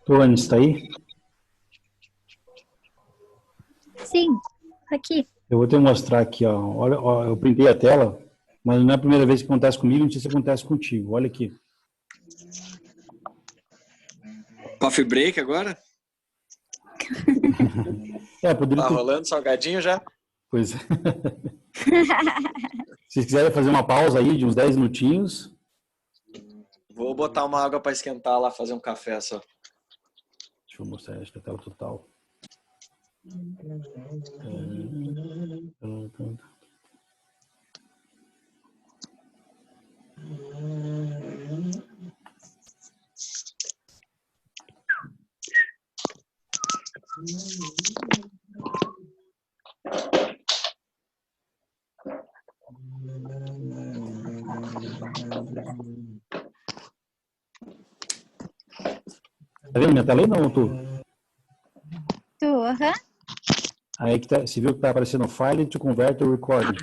Tô, Anis, tá aí? Sim, aqui. Eu vou te mostrar aqui, ó. Olha, ó, eu printei a tela, mas não é a primeira vez que acontece comigo, não sei se acontece contigo. Olha aqui. Coffee break agora? Poderia Tá ter. rolando salgadinho já? Pois é. Se vocês quiserem fazer uma pausa aí de uns 10 minutinhos. Vou botar uma água para esquentar lá, fazer um café só. Deixa eu mostrar, acho que a tela total. Tá vendo minha tela aí, não, tu? Tô, aham. Aí que tá, você viu que tá aparecendo File to Convert to Recording.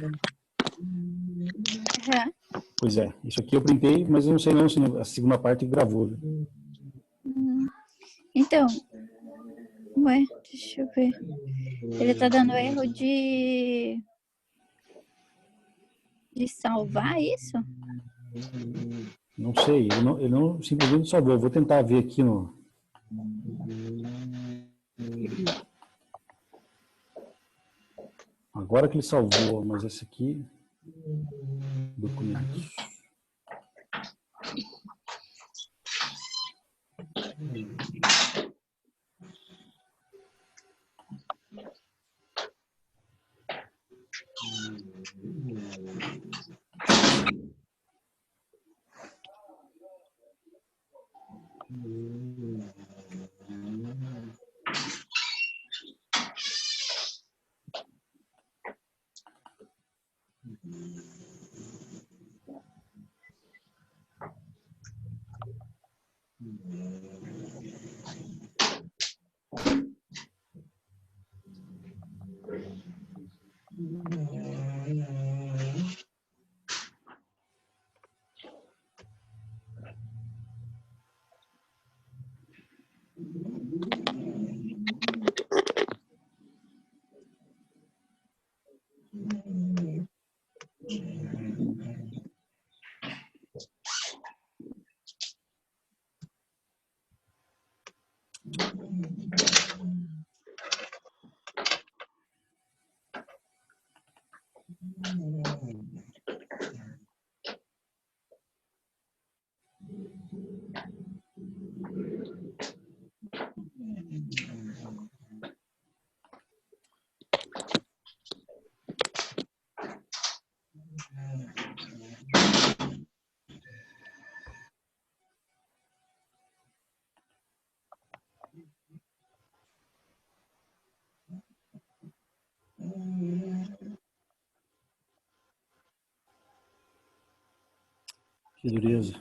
Aham. Pois é, isso aqui eu printei, mas eu não sei não se a segunda parte gravou. Viu? Então, ué, deixa eu ver. Ele tá dando erro de salvar isso? Não sei, ele não simplesmente salvou. Eu vou tentar ver aqui no. Agora que ele salvou, mas esse aqui. Documentos. Que dureza.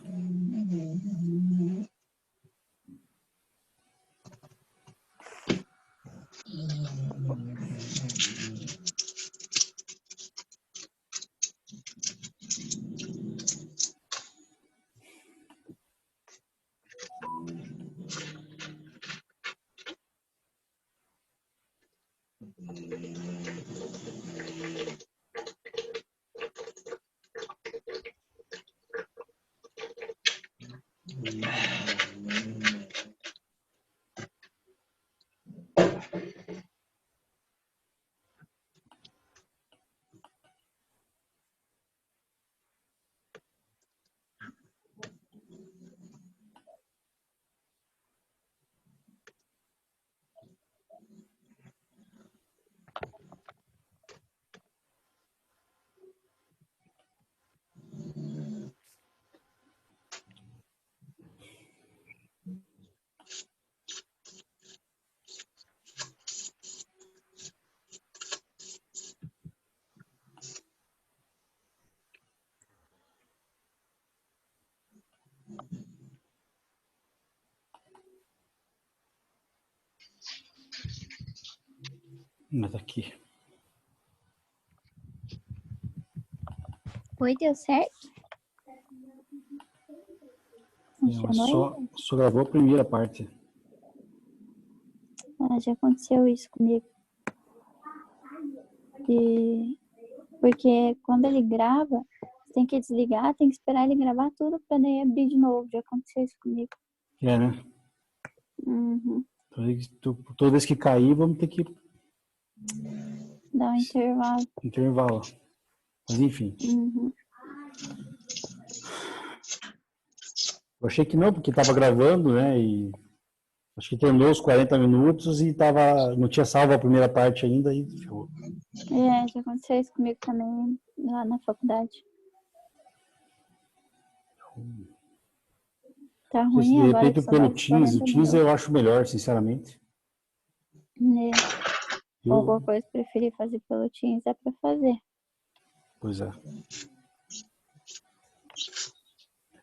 Mas aqui. Oi, deu certo? Mas Funcionou aí? só gravou a primeira parte. já aconteceu isso comigo. Porque quando ele grava, você tem que desligar, tem que esperar ele gravar tudo pra daí abrir de novo. Já aconteceu isso comigo. É, né? Uhum. Toda vez que cair, vamos ter que Dá um intervalo. Mas enfim. Uhum. Eu achei que não, porque estava gravando, né? E acho que terminou os 40 minutos e não tinha salvo a primeira parte ainda. E Já aconteceu isso comigo também lá na faculdade. Tá de ruim agora que repente só pelo vai os Teams, 40 o Teams minutos. eu acho melhor, sinceramente. Né? Alguma Eu, coisa preferir fazer pelo Teams é pra fazer. pois é.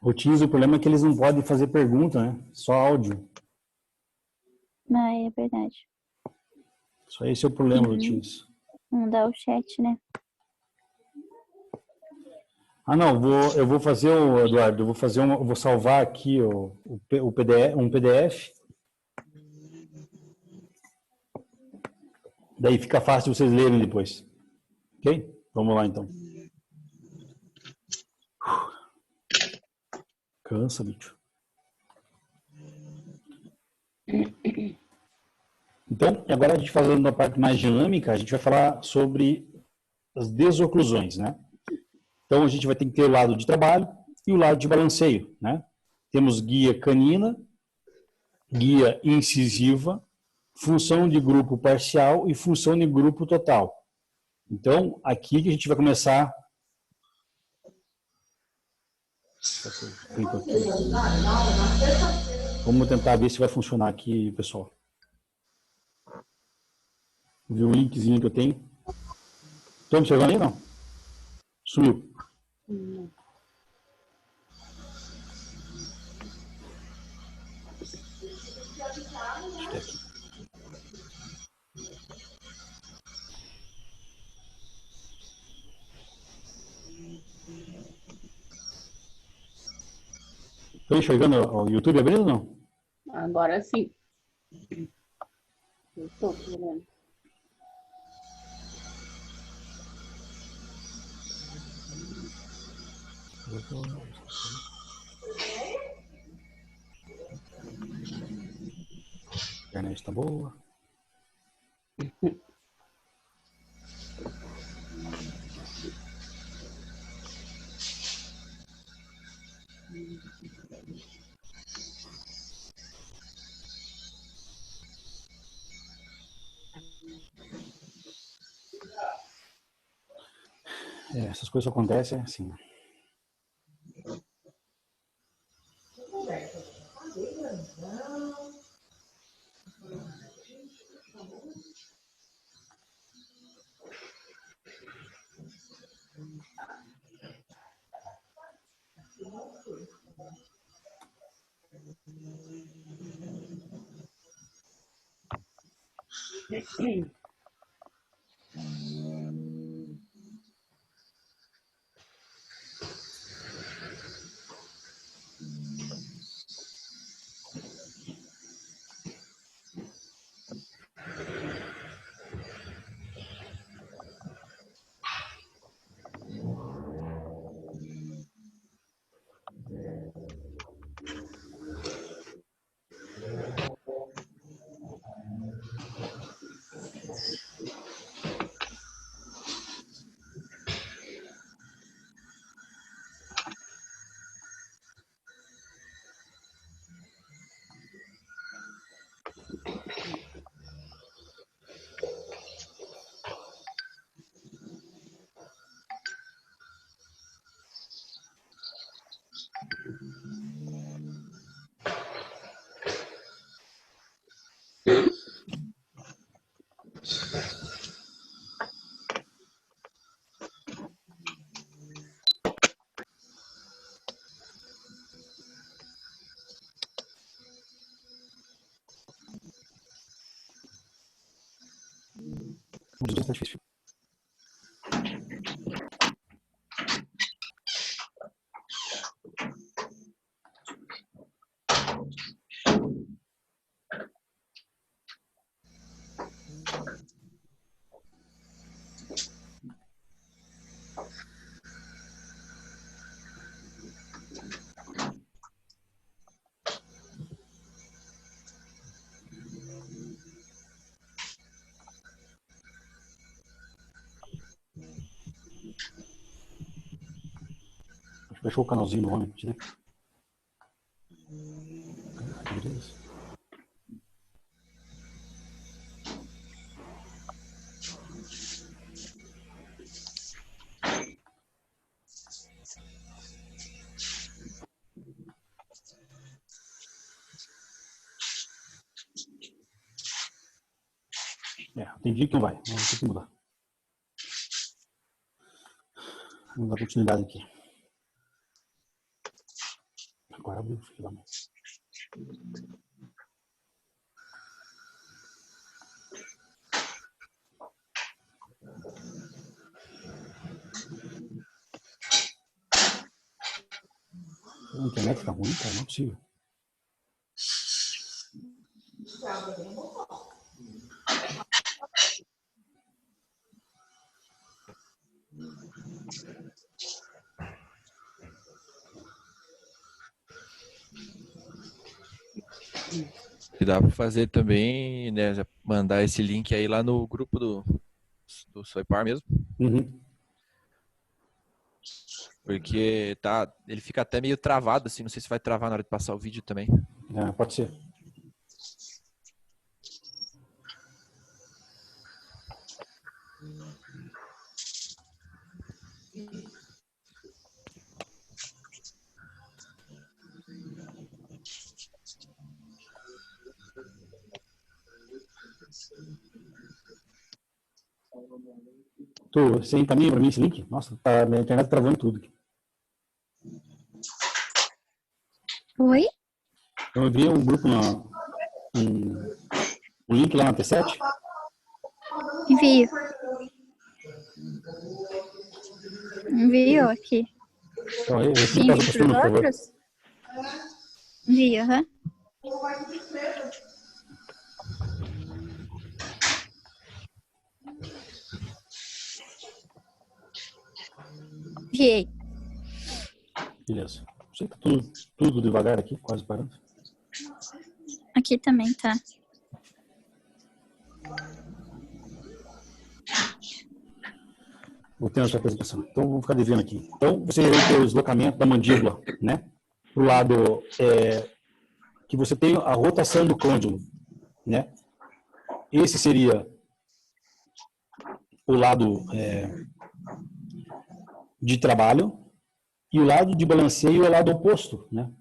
O Teams, o problema é que eles não podem fazer pergunta, né? Só áudio. Mas é verdade. Só esse é o problema do Teams. Não dá o chat, né? Ah, não, eu vou fazer, Eduardo, eu vou salvar aqui o PDF, um PDF. Daí fica fácil vocês lerem depois. Ok? Vamos lá, então. Cansa, bicho. Então, agora a gente falando da parte mais dinâmica, a gente vai falar sobre as desoclusões, né? Então, a gente vai ter que ter o lado de trabalho e o lado de balanceio, né? Temos guia canina, guia incisiva, função de grupo parcial e função de grupo total. Então, aqui que a gente vai começar. Vamos tentar ver se vai funcionar aqui, pessoal. Viu o linkzinho que eu tenho? Estão me observando aí, não? Sumiu. Acho que é aqui. Estão enxergando o YouTube abrindo ou não? Agora sim. Eu estou vendo. A internet está boa. Essas coisas acontecem assim. O Jesus está difícil. Deixou o canalzinho no homem, né? Beleza. Tem dia que não vai. Vamos ter que mudar. Vamos dar continuidade aqui. Agora abriu o filho da mãe. A internet tá ruim, cara. Não é possível. E dá para fazer também, né? Mandar esse link aí lá no grupo do Soipar mesmo. Uhum. Porque ele fica até meio travado, assim. Não sei se vai travar na hora de passar o vídeo também. Pode ser. Você encaminha para mim esse link? Nossa, minha internet travando tudo. Oi? Eu enviei um grupo, um link lá na T7. Envio. Envio aqui. Então, esse Envio caso para os por favor. outros? Envio, aham. Enviei. Beleza. Sei que tudo devagar aqui, quase parando. Aqui também tá. Vou ter essa apresentação. Então, vou ficar devendo aqui. Então, você vai ter o deslocamento da mandíbula, né? Para o lado que você tem a rotação do côndilo, né? Esse seria o lado de trabalho e o lado de balanceio é o lado oposto, né?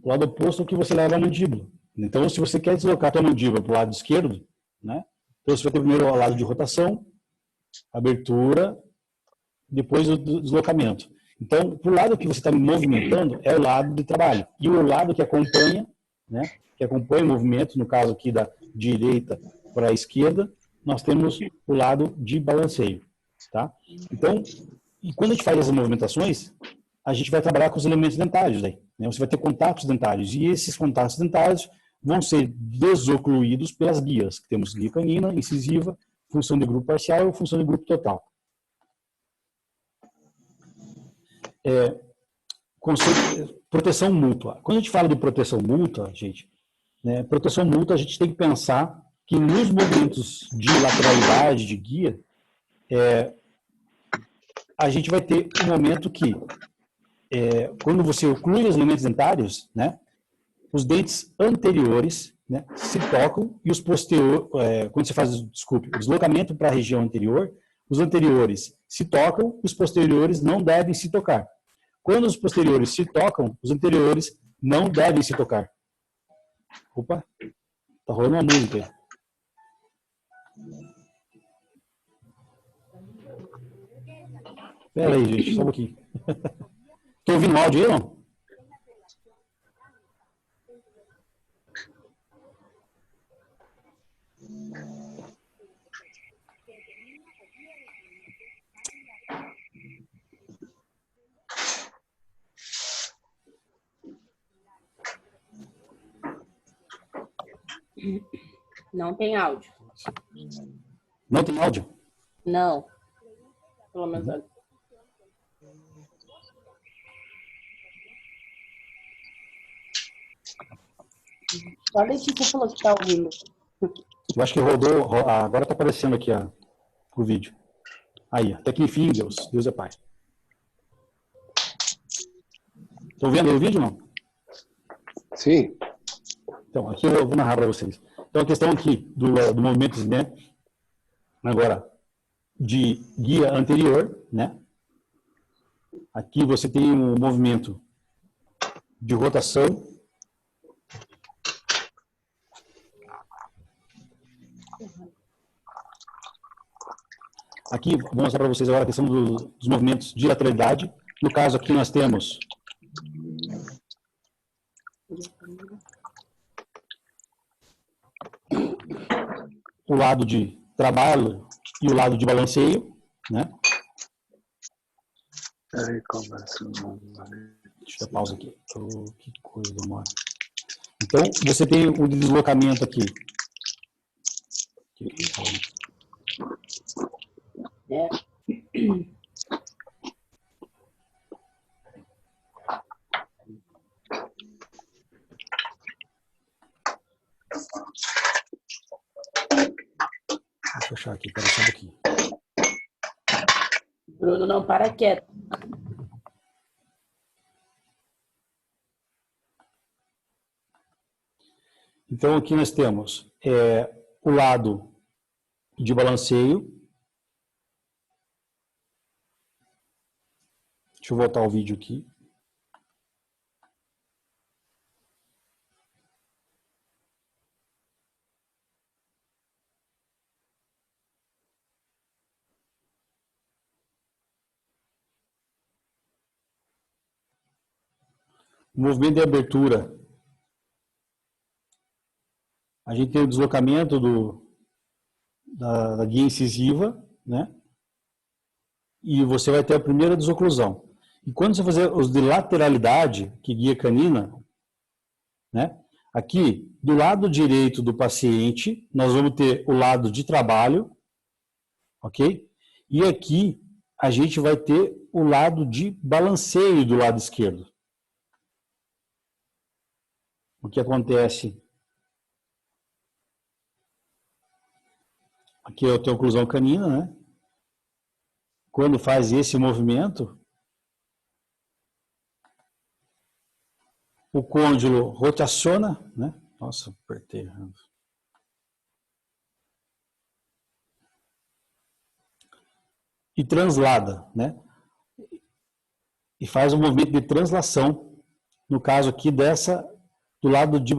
O lado oposto é o que você leva a mandíbula. Então, se você quer deslocar a tua mandíbula para o lado esquerdo, né? Então, você vai ter primeiro o lado de rotação, abertura, depois o deslocamento. Então, para o lado que você está movimentando é o lado de trabalho. E o lado que acompanha, né? Que acompanha o movimento, no caso aqui da direita para a esquerda, nós temos o lado de balanceio, tá? Então, e quando a gente faz essas movimentações, a gente vai trabalhar com os elementos dentários aí, né? Você vai ter contatos dentários e esses contatos dentários vão ser desocluídos pelas guias. Temos guia canina, incisiva, função de grupo parcial e função de grupo total. Proteção mútua. Quando a gente fala de proteção mútua, gente, né, proteção mútua a gente tem que pensar que nos movimentos de lateralidade, de guia, a gente vai ter um momento que, quando você oclui os elementos dentários, né, os dentes anteriores, né, se tocam e os posteriores, quando você faz, o deslocamento para a região anterior, os anteriores se tocam e os posteriores não devem se tocar. Quando os posteriores se tocam, os anteriores não devem se tocar. Opa, tá rolando uma música aí. Pera aí, gente, só um pouquinho. Estão ouvindo o áudio aí, não? Não tem áudio. Não tem áudio? Não. Pelo menos. Só a Letícia falou que tá ouvindo. Eu acho que rodou, agora está aparecendo aqui o vídeo. Aí, até que enfim, Deus é Pai. Estão vendo o vídeo, não? Sim. Então, aqui eu vou narrar para vocês. Então, a questão aqui do movimento, né? Agora, de guia anterior, né? Aqui você tem um movimento de rotação. Aqui, vou mostrar para vocês agora a questão dos movimentos de lateralidade. No caso aqui nós temos o lado de trabalho e o lado de balanceio, né? Aí começa. Deixa eu dar pausa aqui. Oh, que coisa, demora. Então, você tem o deslocamento aqui. É. Deixa eu achar aqui, peraí só um pouquinho. Bruno, não para quieto. Então, aqui nós temos o lado de balanceio. Deixa eu voltar o vídeo aqui. O movimento de abertura. A gente tem o deslocamento da guia incisiva, né? E você vai ter a primeira desoclusão. E quando você fazer os de lateralidade, que guia canina, né? Aqui, do lado direito do paciente, nós vamos ter o lado de trabalho, ok? E aqui, a gente vai ter o lado de balanceio do lado esquerdo. O que acontece? Aqui eu tenho a oclusão canina, né? Quando faz esse movimento, o côndilo rotaciona, né? Nossa, apertei. E translada, né? E faz um movimento de translação, no caso aqui do lado de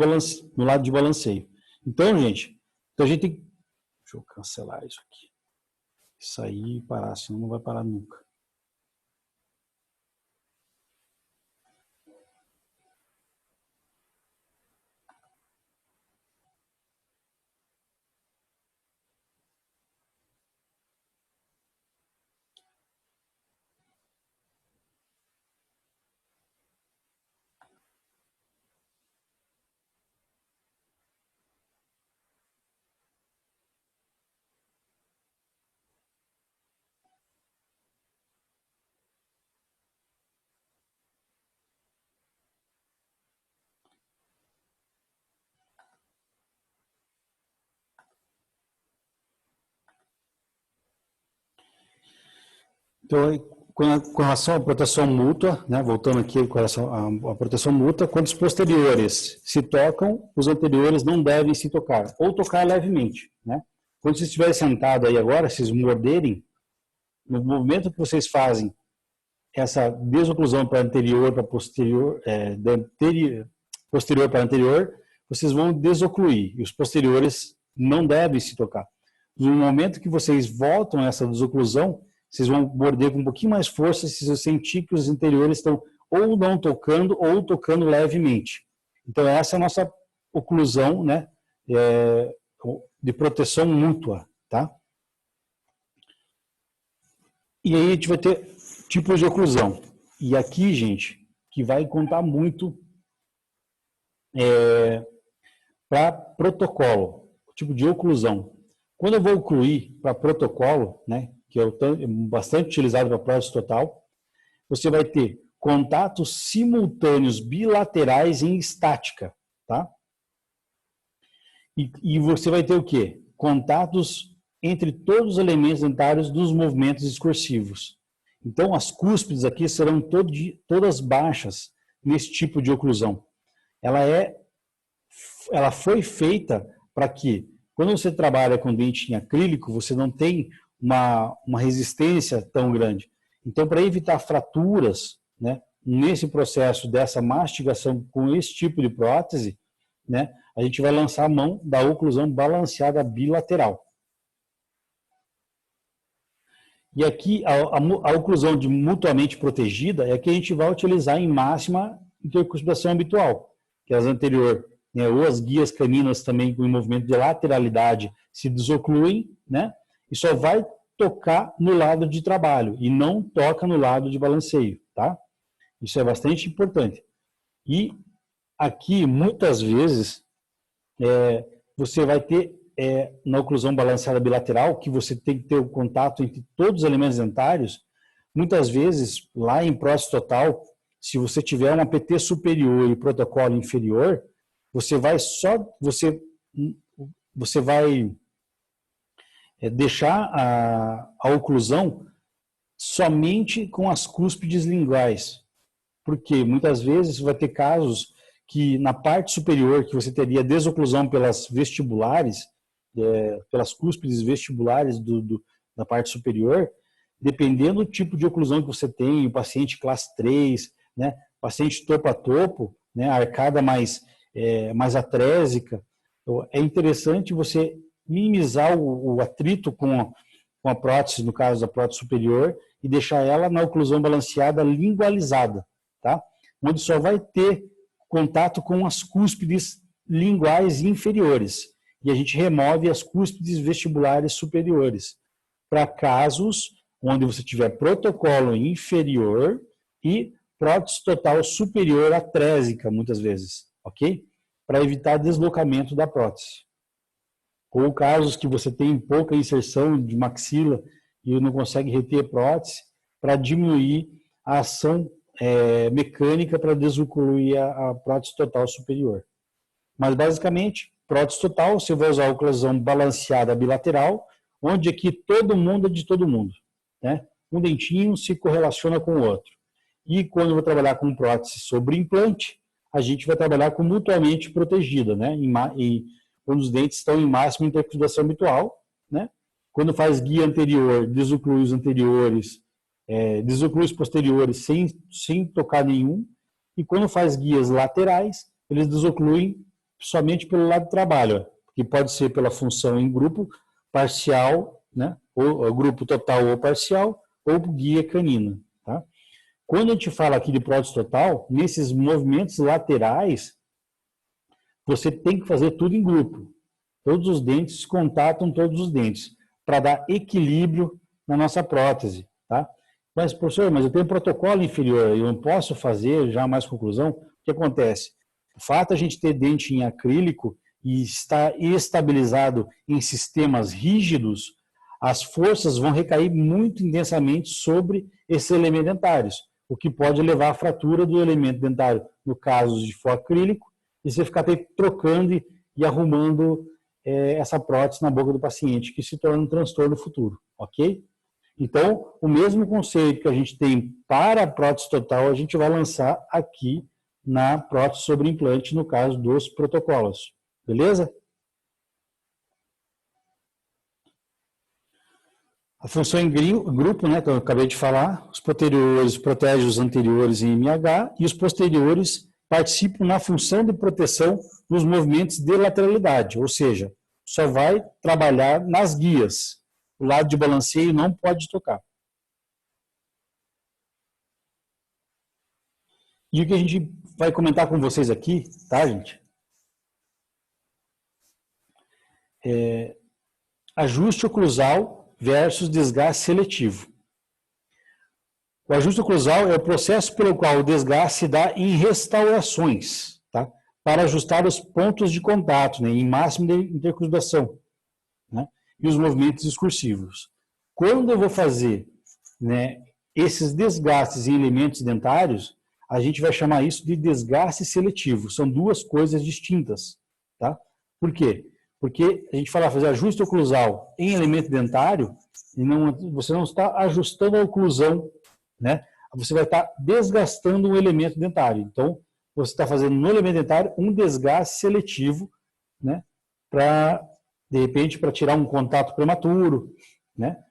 balanceio. Então, gente, a gente tem que... Deixa eu cancelar isso aqui. Isso aí parar, senão não vai parar nunca. Então, com relação à proteção mútua, né, voltando aqui com relação à proteção mútua, quando os posteriores se tocam, os anteriores não devem se tocar, ou tocar levemente, né? Quando vocês estiverem sentados aí agora, vocês morderem, no movimento que vocês fazem, essa desoclusão para anterior para posterior, posterior para anterior, vocês vão desocluir, e os posteriores não devem se tocar. No momento que vocês voltam essa desoclusão, vocês vão morder com um pouquinho mais força se você sentir que os anteriores estão ou não tocando ou tocando levemente. Então, essa é a nossa oclusão, né, de proteção mútua, tá? E aí a gente vai ter tipos de oclusão. E aqui, gente, que vai contar muito para protocolo, tipo de oclusão. Quando eu vou ocluir para protocolo, né, que é bastante utilizado para prótese total, você vai ter contatos simultâneos bilaterais em estática, tá? E você vai ter o quê? Contatos entre todos os elementos dentários dos movimentos excursivos. Então, as cúspides aqui serão todas baixas nesse tipo de oclusão. Ela foi feita para que, quando você trabalha com dente em acrílico, você não tem uma resistência tão grande. Então, para evitar fraturas, né, nesse processo dessa mastigação com esse tipo de prótese, né, a gente vai lançar a mão da oclusão balanceada bilateral. E aqui, a oclusão de mutuamente protegida é a que a gente vai utilizar em máxima intercuspidação habitual, que é as anterior, né, ou as guias caninas também com o movimento de lateralidade se desocluem, né, e só vai tocar no lado de trabalho e não toca no lado de balanceio, tá? Isso é bastante importante. E aqui, muitas vezes, você vai ter, na oclusão balanceada bilateral, que você tem que ter o contato entre todos os elementos dentários, muitas vezes, lá em prótese total, se você tiver uma PT superior e protocolo inferior, você vai deixar a oclusão somente com as cúspides linguais. Porque muitas vezes vai ter casos que na parte superior, que você teria desoclusão pelas vestibulares, pelas cúspides vestibulares da parte superior, dependendo do tipo de oclusão que você tem, o paciente classe 3, né, paciente topo a topo, né, arcada mais atrésica, é interessante você minimizar o atrito com a prótese, no caso da prótese superior, e deixar ela na oclusão balanceada lingualizada, tá? Onde só vai ter contato com as cúspides linguais inferiores. E a gente remove as cúspides vestibulares superiores, para casos onde você tiver protocolo inferior e prótese total superior atrésica, muitas vezes, ok? Para evitar deslocamento da prótese. Ou casos que você tem pouca inserção de maxila e não consegue reter prótese, para diminuir a ação mecânica para desocluir a prótese total superior. Mas, basicamente, prótese total, você vai usar a oclusão balanceada bilateral, onde aqui todo mundo é de todo mundo, né? Um dentinho se correlaciona com o outro. E quando eu vou trabalhar com prótese sobre implante, a gente vai trabalhar com mutuamente protegida, né? Quando os dentes estão em máxima intercuspidação habitual, né? Quando faz guia anterior, desoclui os anteriores, desoclui os posteriores sem tocar nenhum, e quando faz guias laterais, eles desocluem somente pelo lado do trabalho, que pode ser pela função em grupo parcial, né? Ou grupo total ou parcial, ou guia canina, tá? Quando a gente fala aqui de prótese total, nesses movimentos laterais, você tem que fazer tudo em grupo. Todos os dentes contatam todos os dentes, para dar equilíbrio na nossa prótese, tá? Mas, professor, eu tenho protocolo inferior, eu não posso fazer já mais conclusão. O que acontece? O fato de a gente ter dente em acrílico e estar estabilizado em sistemas rígidos, as forças vão recair muito intensamente sobre esses elementos dentários, o que pode levar à fratura do elemento dentário, no caso de for acrílico, e você ficar trocando e arrumando essa prótese na boca do paciente, que se torna um transtorno futuro, ok? Então, o mesmo conceito que a gente tem para a prótese total, a gente vai lançar aqui na prótese sobre implante, no caso dos protocolos, beleza? A função em grupo, né, que eu acabei de falar, os posteriores protegem os anteriores em MH e os posteriores participam na função de proteção nos movimentos de lateralidade, ou seja, só vai trabalhar nas guias. O lado de balanceio não pode tocar. E o que a gente vai comentar com vocês aqui, tá, gente? Ajuste oclusal versus desgaste seletivo. O ajuste oclusal é o processo pelo qual o desgaste se dá em restaurações, tá? Para ajustar os pontos de contato, né, em máximo de intercuspidação, né, e os movimentos excursivos. Quando eu vou fazer, né, esses desgastes em elementos dentários, a gente vai chamar isso de desgaste seletivo. São duas coisas distintas, tá? Por quê? Porque a gente fala fazer ajuste oclusal em elemento dentário, e você não está ajustando a oclusão, né, você vai estar desgastando um elemento dentário. Então, você está fazendo no elemento dentário um desgaste seletivo, né? De repente, para tirar um contato prematuro, né?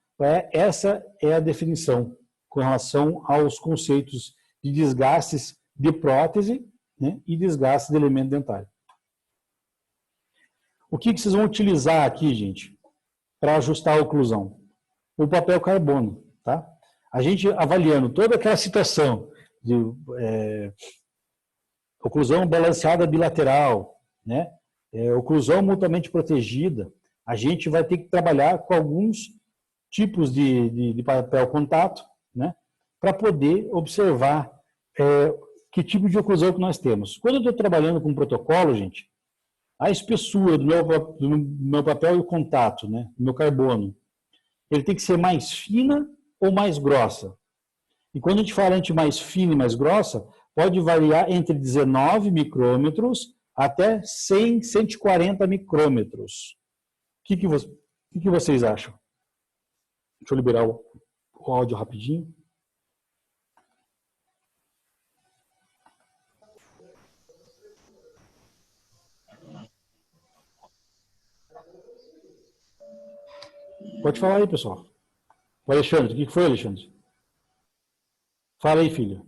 Essa é a definição com relação aos conceitos de desgastes de prótese, né? E desgaste de elemento dentário. O que vocês vão utilizar aqui, gente, para ajustar a oclusão? O papel carbono, tá? A gente avaliando toda aquela situação de oclusão balanceada bilateral, né? Oclusão mutuamente protegida, a gente vai ter que trabalhar com alguns tipos de papel contato, né? Para poder observar que tipo de oclusão que nós temos. Quando eu estou trabalhando com protocolo, gente, a espessura do meu papel e contato, né? Do meu carbono, ele tem que ser mais fina ou mais grossa. E quando a gente fala entre mais fina e mais grossa, pode variar entre 19 micrômetros até 100, 140 micrômetros. O que vocês acham? Deixa eu liberar o áudio rapidinho. Pode falar aí, pessoal. O Alexandre, o que foi, Alexandre? Fala aí, filho.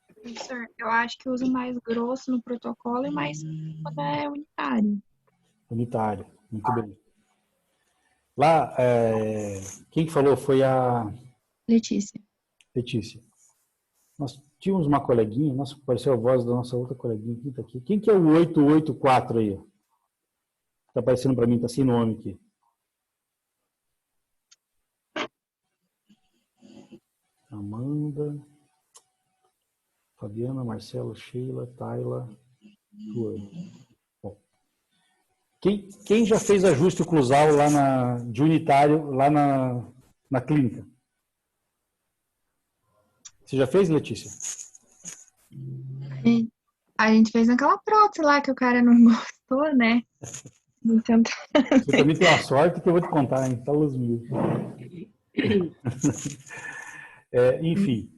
Professor, eu acho que uso mais grosso no protocolo e mais quando é unitário. Unitário, muito bem. Lá, quem que falou foi a Letícia. Letícia. Nós tínhamos uma coleguinha, nossa, apareceu a voz da nossa outra coleguinha que está aqui. Quem que é o 884 aí? Está aparecendo para mim, está sem nome aqui. Amanda, Fabiana, Marcelo, Sheila, Tayla, Bom. Quem já fez ajuste oclusal lá de unitário lá na clínica? Você já fez, Letícia? A gente fez naquela prótese lá que o cara não gostou, né? Você também tem uma sorte que eu vou te contar, hein? Tá os mil. Enfim,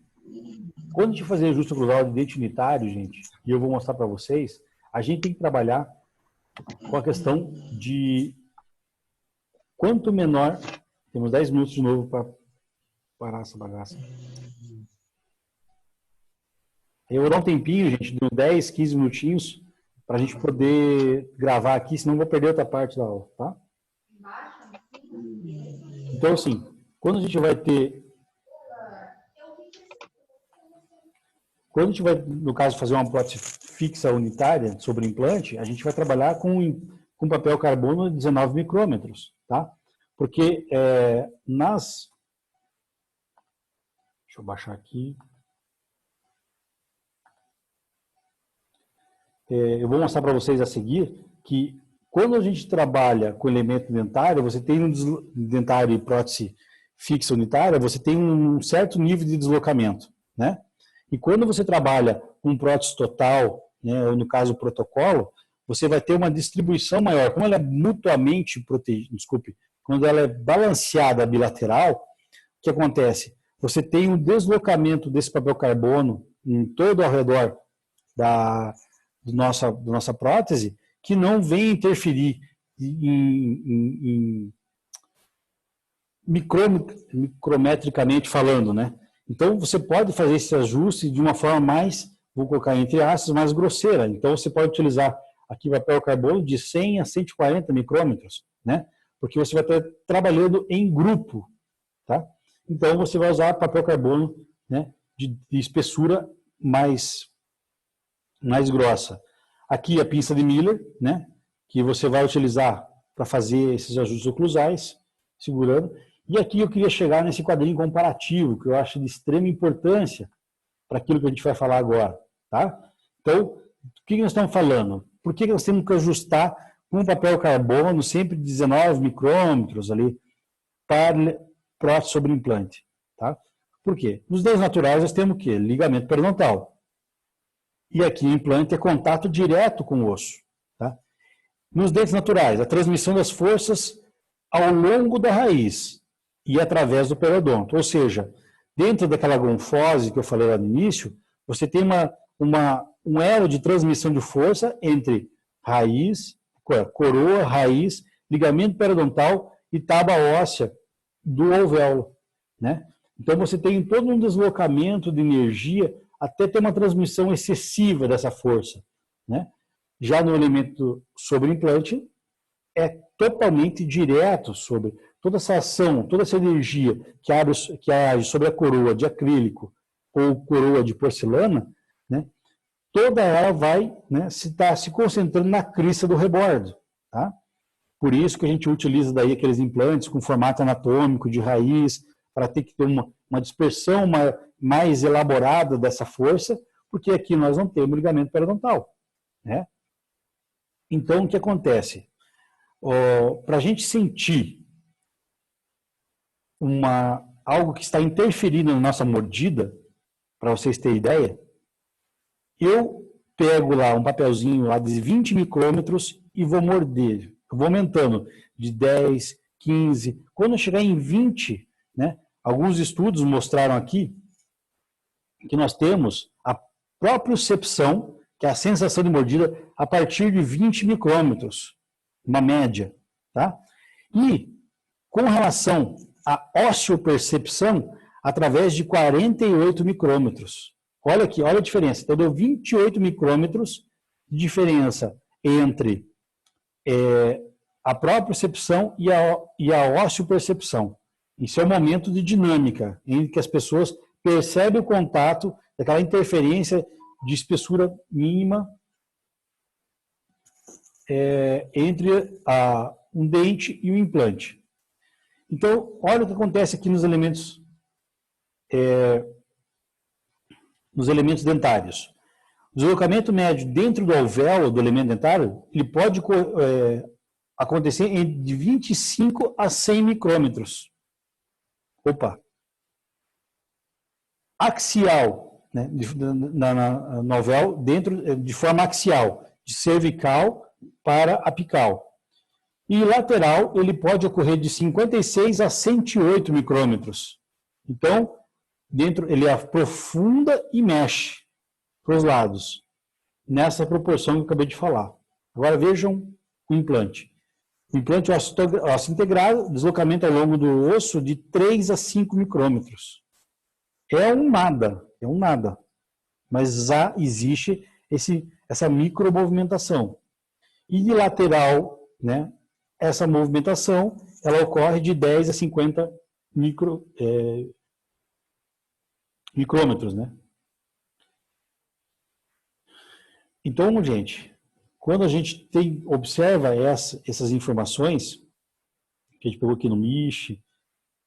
quando a gente fazer ajuste oclusal de dente unitário, gente, e eu vou mostrar para vocês, a gente tem que trabalhar com a questão de quanto menor... Temos 10 minutos de novo para parar essa bagaça. Eu vou dar um tempinho, gente, de 10, 15 minutinhos, para a gente poder gravar aqui, senão eu vou perder outra parte da aula, tá? Então, assim, quando a gente vai ter... Quando a gente vai, no caso, fazer uma prótese fixa unitária sobre implante, a gente vai trabalhar com papel carbono de 19 micrômetros, tá? Porque Deixa eu baixar aqui. Eu vou mostrar para vocês a seguir que quando a gente trabalha com elemento dentário, você tem dentário e prótese fixa unitária, você tem um certo nível de deslocamento, né? E quando você trabalha com prótese total, né, ou no caso protocolo, você vai ter uma distribuição maior. Como ela é mutuamente protegida, quando ela é balanceada bilateral, o que acontece? Você tem um deslocamento desse papel carbono em todo ao redor da nossa prótese, que não vem interferir micrometricamente falando, né? Então, você pode fazer esse ajuste de uma forma mais, vou colocar entre aspas, mais grosseira. Então, você pode utilizar aqui papel carbono de 100 a 140 micrômetros, né? Porque você vai estar trabalhando em grupo, tá? Então, você vai usar papel carbono, né, de espessura mais grossa. Aqui a pinça de Miller, né, que você vai utilizar para fazer esses ajustes oclusais, segurando. E aqui eu queria chegar nesse quadrinho comparativo, que eu acho de extrema importância para aquilo que a gente vai falar agora, tá? Então, o que nós estamos falando? Por que nós temos que ajustar com papel carbono sempre 19 micrômetros ali para prótese sobre implante, tá? Por quê? Nos dentes naturais nós temos o quê? Ligamento periodontal. E aqui implante é contato direto com o osso, tá? Nos dentes naturais, a transmissão das forças ao longo da raiz. e através do periodonto. Ou seja, dentro daquela gonfose que eu falei lá no início, você tem um elo de transmissão de força entre raiz, coroa, raiz, ligamento periodontal e tábua óssea do alvéolo, né? Então você tem todo um deslocamento de energia até ter uma transmissão excessiva dessa força, né? Já no elemento sobre implante, é totalmente direto sobre toda essa ação, toda essa energia que age sobre a coroa de acrílico ou coroa de porcelana, né? Toda ela vai, né, se concentrando na crista do rebordo, tá? Por isso que a gente utiliza daí aqueles implantes com formato anatômico de raiz, para ter que ter uma dispersão mais elaborada dessa força, porque aqui nós não temos ligamento periodontal, né? Então, o que acontece? Para a gente sentir algo que está interferindo na nossa mordida, para vocês terem ideia, eu pego lá um papelzinho lá de 20 micrômetros e vou morder. Eu vou aumentando de 10, 15. Quando eu chegar em 20, né, alguns estudos mostraram aqui que nós temos a propriocepção, que é a sensação de mordida, a partir de 20 micrômetros, uma média, tá? E com relação à ociopercepção, através de 48 micrômetros. Olha aqui, olha a diferença. Então, deu 28 micrômetros de diferença entre a propriocepção e a ociopercepção. Isso é um momento de dinâmica, em que as pessoas percebem o contato, daquela interferência de espessura mínima entre um dente e o implante. Então, olha o que acontece aqui nos elementos dentários. O deslocamento médio dentro do alvéolo do elemento dentário, ele pode acontecer de 25 a 100 micrômetros. Opa! Axial, né, no alvéolo, de forma axial, de cervical para apical. E lateral, ele pode ocorrer de 56 a 108 micrômetros. Então, dentro ele aprofunda e mexe para os lados, nessa proporção que eu acabei de falar. Agora vejam o implante. O implante ósseo integrado, deslocamento ao longo do osso de 3 a 5 micrômetros. É um nada. Mas já existe essa micromovimentação. E de lateral, né, essa movimentação, ela ocorre de 10 a 50 micrômetros, né? Então, gente, quando a gente observa essas informações, que a gente pegou aqui no MISH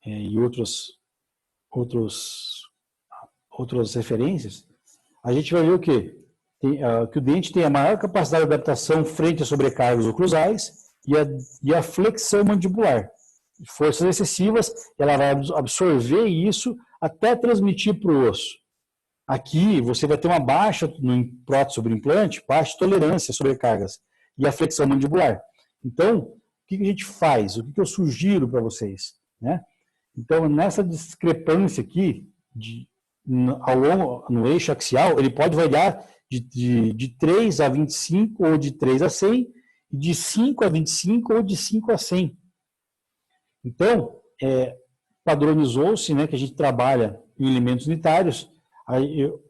e outras referências, a gente vai ver o quê? Que o dente tem a maior capacidade de adaptação frente a sobrecargas oclusais e a flexão mandibular. Forças excessivas, ela vai absorver isso até transmitir para o osso. Aqui você vai ter uma baixa no prótese sobre implante, baixa tolerância a sobrecargas e a flexão mandibular. Então, o que a gente faz? O que eu sugiro para vocês, né? Então, nessa discrepância aqui, no eixo axial, ele pode variar de 3 a 25 ou de 3 a 100, de 5 a 25 ou de 5 a 100. Então, padronizou-se, né, que a gente trabalha em elementos unitários.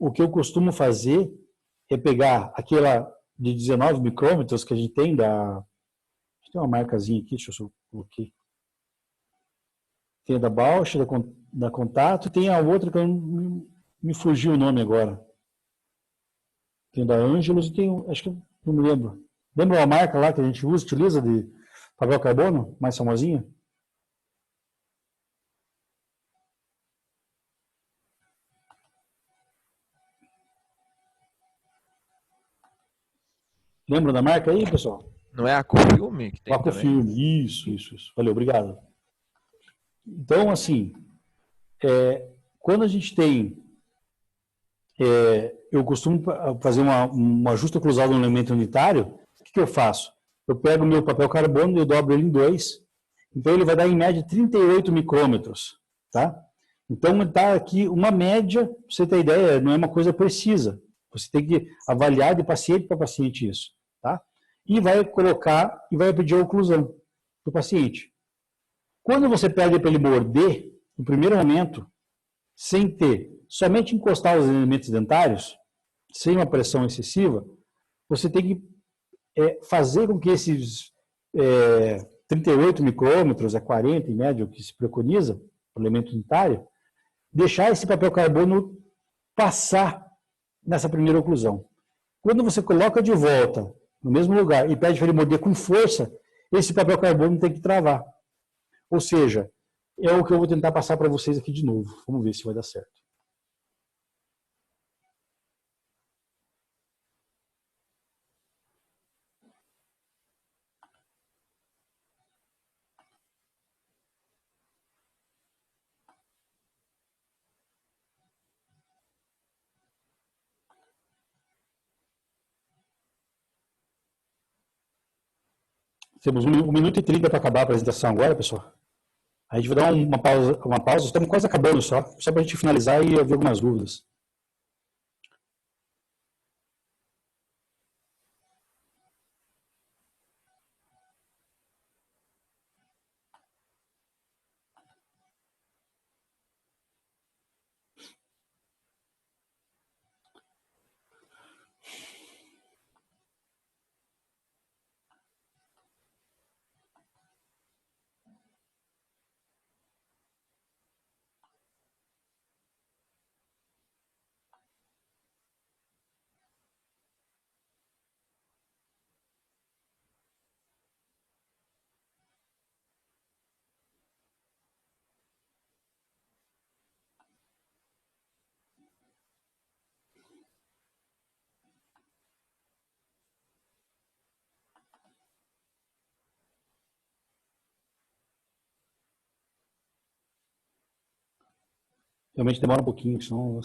O que eu costumo fazer é pegar aquela de 19 micrômetros que a gente tem tem uma marcazinha aqui, deixa eu colocar. Tem a da Bausch, da Contato, tem a outra que me fugiu o nome agora. Tem a da Angelus e tem, acho que não me lembro. Lembra uma marca lá que a gente utiliza de papel carbono, mais famosinha? Lembra da marca aí, pessoal? Não é a Acofilme que tem o Acofilme, isso. Valeu, obrigado. Então, assim, quando a gente tem... eu costumo fazer uma justa cruzada no elemento unitário. O que eu faço? Eu pego o meu papel carbono, eu dobro ele em 2, Então, ele vai dar, em média, 38 micrômetros, tá? Então, está aqui uma média, para você ter ideia, não é uma coisa precisa. Você tem que avaliar de paciente para paciente isso, tá? E vai colocar, e vai pedir a oclusão do paciente. Quando você pede para ele morder, no primeiro momento, sem ter, somente encostar os elementos dentários, sem uma pressão excessiva, você tem que fazer com que esses 38 micrômetros, 40 em média, o que se preconiza, o elemento dentário, deixar esse papel carbono passar nessa primeira oclusão. Quando você coloca de volta no mesmo lugar e pede para ele morder com força, esse papel carbono tem que travar. Ou seja, é o que eu vou tentar passar para vocês aqui de novo. Vamos ver se vai dar certo. Temos 1 minuto e 30 para acabar a apresentação agora, pessoal. A gente vai dar uma pausa, estamos quase acabando só para a gente finalizar e ouvir algumas dúvidas. Realmente demora um pouquinho, senão